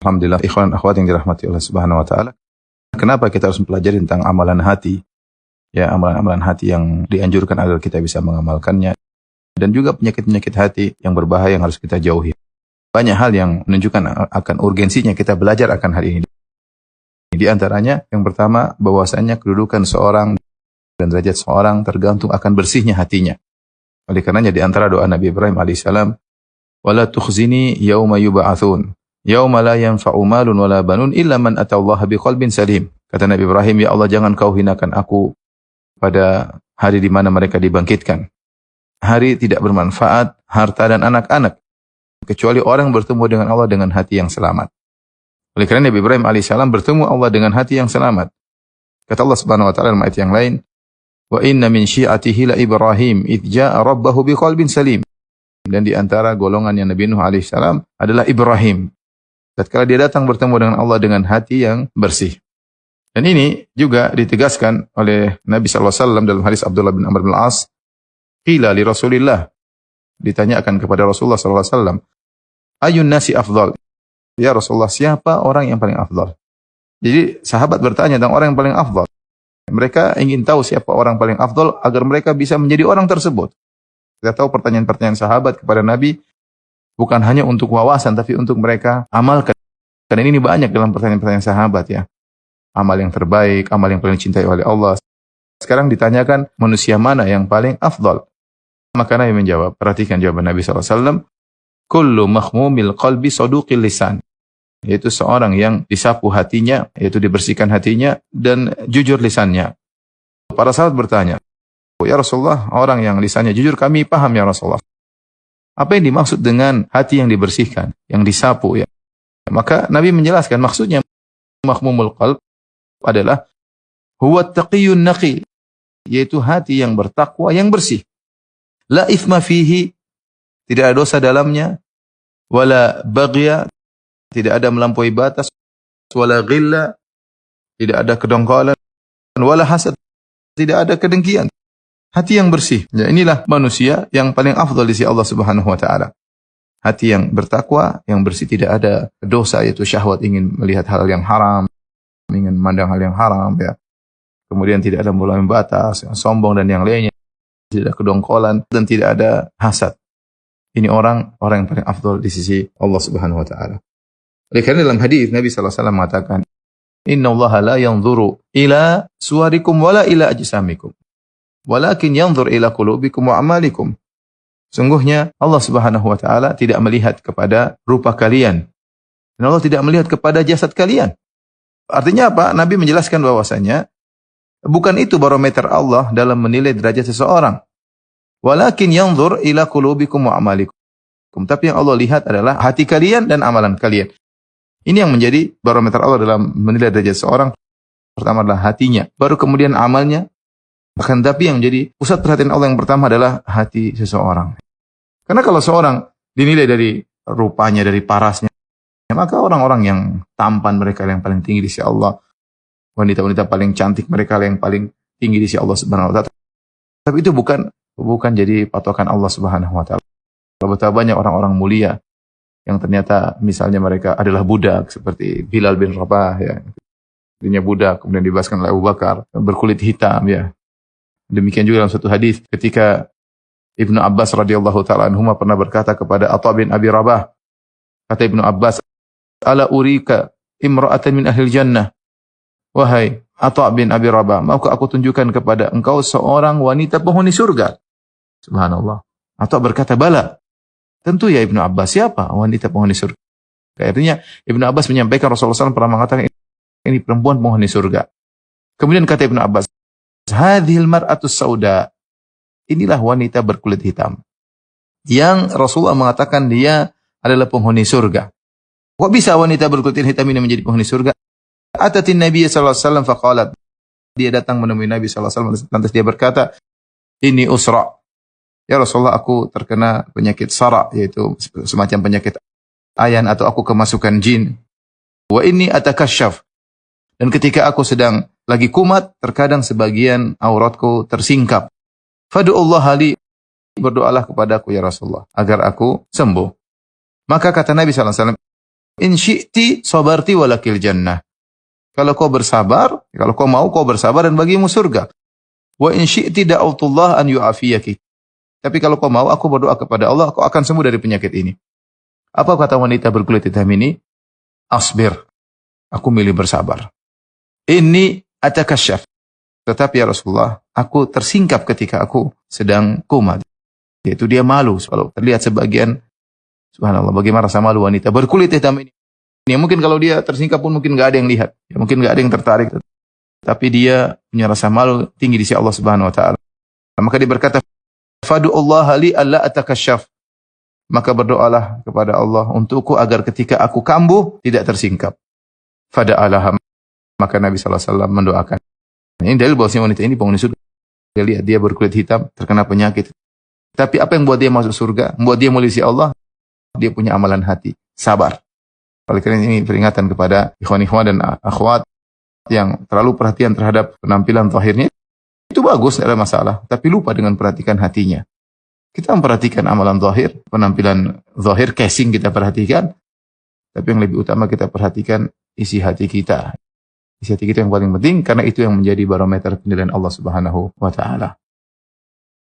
Alhamdulillah, ikhwan akhwat yang dirahmati Allah Subhanahu wa taala. Kenapa kita harus mempelajari tentang amalan hati? Ya, amalan-amalan hati yang dianjurkan agar kita bisa mengamalkannya, dan juga penyakit-penyakit hati yang berbahaya yang harus kita jauhi. Banyak hal yang menunjukkan akan urgensinya kita belajar akan hal ini. Di antaranya, yang pertama, bahwasanya kedudukan seorang dan derajat seorang tergantung akan bersihnya hatinya. Oleh karenanya di antara doa Nabi Ibrahim alaihissalam, "Wala tukhzini yauma yub'atsun, yauma la yanfa'u malun wala banun illa man atallaha biqalbin salim." Kata Nabi Ibrahim, "Ya Allah, jangan kau hinakan aku pada hari di mana mereka dibangkitkan. Hari tidak bermanfaat harta dan anak-anak, kecuali orang bertemu dengan Allah dengan hati yang selamat." Oleh karena Nabi Ibrahim alaihissalam bertemu Allah dengan hati yang selamat. Kata Allah Subhanahu wa taala dalam ayat yang lain, "Wa inna min syi'atihi la Ibrahim idh ja'a rabbahu biqalbin salim." Dan di antara golongan yang Nabi Nuh alaihissalam adalah Ibrahim. Tatkala dia datang bertemu dengan Allah dengan hati yang bersih. Dan ini juga ditegaskan oleh Nabi sallallahu alaihi wasallam dalam hadis Abdullah bin Amr bin Al-As, qila li Rasulillah, ditanyakan kepada Rasulullah sallallahu alaihi wasallam, "Ayyun nasi afdal?" Ya Rasulullah, siapa orang yang paling afdal? Jadi sahabat bertanya tentang orang yang paling afdal. Mereka ingin tahu siapa orang paling afdal agar mereka bisa menjadi orang tersebut. Kita tahu pertanyaan-pertanyaan sahabat kepada Nabi bukan hanya untuk wawasan, tapi untuk mereka amalkan. Karena ini banyak dalam pertanyaan-pertanyaan sahabat ya. Amal yang terbaik, amal yang paling dicintai oleh Allah. Sekarang ditanyakan manusia mana yang paling afdal. Maka Nabi menjawab, perhatikan jawaban Nabi SAW. Kullu makhmumil qalbi saduqil lisan. Yaitu seorang yang disapu hatinya, yaitu dibersihkan hatinya, dan jujur lisannya. Para sahabat bertanya, "Ya Rasulullah, orang yang lisannya jujur kami paham ya Rasulullah. Apa yang dimaksud dengan hati yang dibersihkan, yang disapu ya?" Maka Nabi menjelaskan maksudnya makhmumul qalb adalah huwa taqiyyun naqi, yaitu hati yang bertakwa, yang bersih. La ithma fihi, tidak ada dosa dalamnya, wala baghya, tidak ada melampaui batas, wala ghilla, tidak ada kedongkolan, wala hasad, tidak ada kedengkian. Hati yang bersih. Ya, inilah manusia yang paling afdal di sisi Allah Subhanahu wa taala. Hati yang bertakwa, yang bersih, tidak ada dosa, yaitu syahwat ingin melihat hal yang haram, ingin memandang hal yang haram ya. Kemudian tidak ada melampaui batas, sombong dan yang lainnya. Tidak ada kedongkolan dan tidak ada hasad. Ini orang yang paling afdal di sisi Allah Subhanahu wa taala. Oleh karena dalam hadis Nabi sallallahu alaihi wasallam mengatakan, "Innallaha la yanzuru ila suwarikum wala ila ajsamikum, walakin yanzur ila qulubikum wa a'malikum." Sungguhnya Allah Subhanahu wa taala tidak melihat kepada rupa kalian. Dan Allah tidak melihat kepada jasad kalian. Artinya apa? Nabi menjelaskan bahwasanya bukan itu barometer Allah dalam menilai derajat seseorang. Walakin yanzur ila qulubikum wa a'malikum. Tapi yang Allah lihat adalah hati kalian dan amalan kalian. Ini yang menjadi barometer Allah dalam menilai derajat seorang. Pertama adalah hatinya, baru kemudian amalnya. Bahkan tapi yang menjadi pusat perhatian Allah yang pertama adalah hati seseorang. Karena kalau seorang dinilai dari rupanya, dari parasnya, maka orang-orang yang tampan mereka yang paling tinggi di sisi Allah. Wanita-wanita paling cantik mereka yang paling tinggi di sisi Allah Subhanahu wa taala. Tapi itu bukan jadi patokan Allah Subhanahu wa taala. Betapa banyak orang-orang mulia yang ternyata misalnya mereka adalah budak seperti Bilal bin Rabah ya. Dirinya budak kemudian dibebaskan oleh Abu Bakar, berkulit hitam ya. Demikian juga dalam satu hadis ketika Ibnu Abbas radhiyallahu taala anhuma pernah berkata kepada Atha bin Abi Rabah. Kata Ibnu Abbas, "Ala urika imra'atan min ahlil jannah." Wahai Atha bin Abi Rabah, maukah aku tunjukkan kepada engkau seorang wanita penghuni surga? Subhanallah. Atha berkata, "Bala." Tentu ya Ibnu Abbas, siapa wanita penghuni surga? Artinya Ibnu Abbas menyampaikan Rasulullah SAW pernah mengatakan ini perempuan penghuni surga. Kemudian kata Ibnu Abbas, "Hadhil mar'atus sauda." Inilah wanita berkulit hitam. Yang Rasulullah mengatakan dia adalah penghuni surga. Kok bisa wanita berkulit hitam ini menjadi penghuni surga? Atatin Nabi sallallahu alaihi wasallam faqalat. Dia datang menemui Nabi sallallahu alaihi wasallam lantas dia berkata, "Ini usra." Ya Rasulullah, aku terkena penyakit sara, yaitu semacam penyakit ayan atau aku kemasukan jin. Wa inni atakasyaf. Dan ketika aku sedang lagi kumat, terkadang sebagian auratku tersingkap. Fadu'ullah li, berdoalah kepadaku ya Rasulullah agar aku sembuh. Maka kata Nabi sallallahu alaihi wasallam, In syi'ti sabarti walakil jannah. Kalau kau bersabar, kalau kau mau kau bersabar dan bagimu surga. Wa in syi'ti da'utullah an yu'afiyaki. Tapi kalau kau mau, aku berdoa kepada Allah, kau akan sembuh dari penyakit ini. Apa kata wanita berkulit hitam ini? Asbir. Aku milih bersabar. Ini atakasyaf. Tetapi ya Rasulullah, aku tersingkap ketika aku sedang koma. Yaitu dia malu. Kalau terlihat sebagian, subhanallah, bagaimana rasa malu wanita berkulit hitam ini. Ya, mungkin kalau dia tersingkap pun mungkin nggak ada yang lihat. Ya, mungkin nggak ada yang tertarik. Tapi dia punya rasa malu tinggi di sisi Allah Subhanahu Wa Taala. Maka dia berkata, Fadu Allah li alla atakasyaf. Maka berdoalah kepada Allah untukku agar ketika aku kambuh tidak tersingkap. Fada Allah. Maka Nabi SAW mendoakan. Ini dalil bahwasanya wanita ini penghuni surga. Dia lihat dia berkulit hitam, terkena penyakit. Tapi apa yang membuat dia masuk surga? Membuat dia mulia Allah? Dia punya amalan hati, sabar. Oleh karena ini peringatan kepada ikhwan-ikhwan dan akhwat yang terlalu perhatian terhadap penampilan zahirnya. Itu bagus, tidak ada masalah. Tapi lupa dengan perhatikan hatinya. Kita memperhatikan amalan zahir, penampilan zahir, casing kita perhatikan. Tapi yang lebih utama kita perhatikan isi hati kita. Isi hati kita yang paling penting, karena itu yang menjadi barometer penilaian Allah Subhanahu wa Ta'ala.